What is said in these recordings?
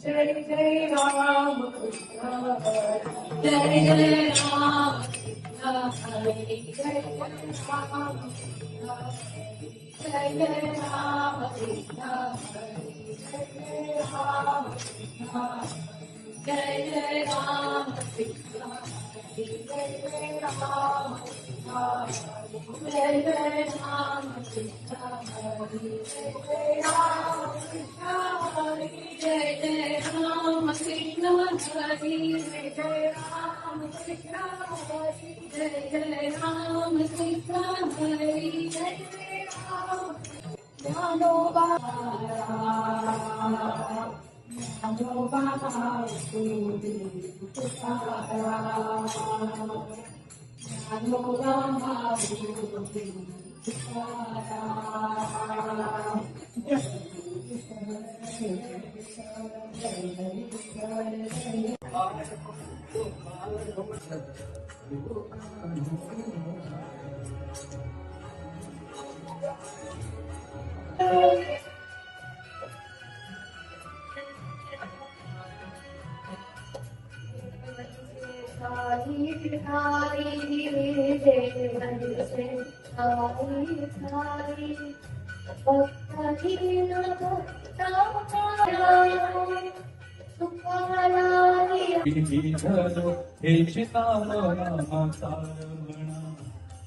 जय जय राम कृष्ण जय जय राम कृष्ण हरे जय राम कृष्ण जय जय राम कृष्ण हरे जय जय राम कृष्ण जय जय राम कृष्ण हरे जय जय राम कृष्ण जय जय राम कृष्ण हरे जय जय राम कृष्ण हरे जय जय राम कृष्ण हरे जय जय राम कृष्ण हरे जय जय राम कृष्ण हरे जय जय राम ज्ञानोबा ज्ञानोबा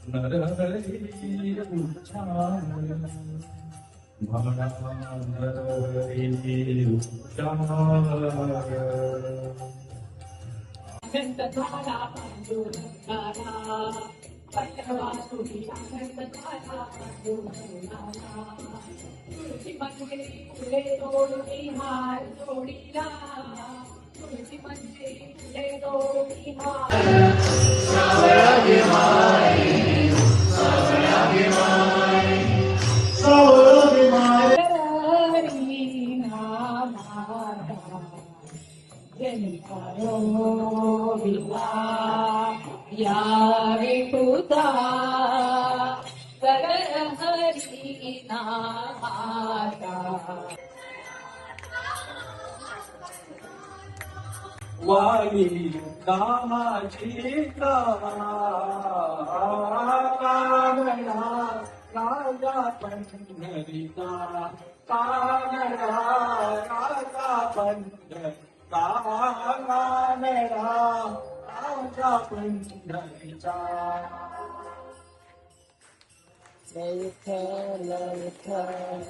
नरहरी उच्चारण म्हणा नरहरी उच्चारण आनंदधारा पांडुरंगारा पट्टवासुरी आनंदधारा पांडुरंगारा तुळशी म्हणजे फुले तोडून हार जोडीला तुळशी म्हणजे फुले तोडून हार हरी नाम जनिकारो विला या विपुता कर हरी नामाता वाली कामाची कानडा राजा पंढरीचा कानडा राजा पंढरीचा कानडा राजा पंढरीचा विठ्ठल विठ्ठल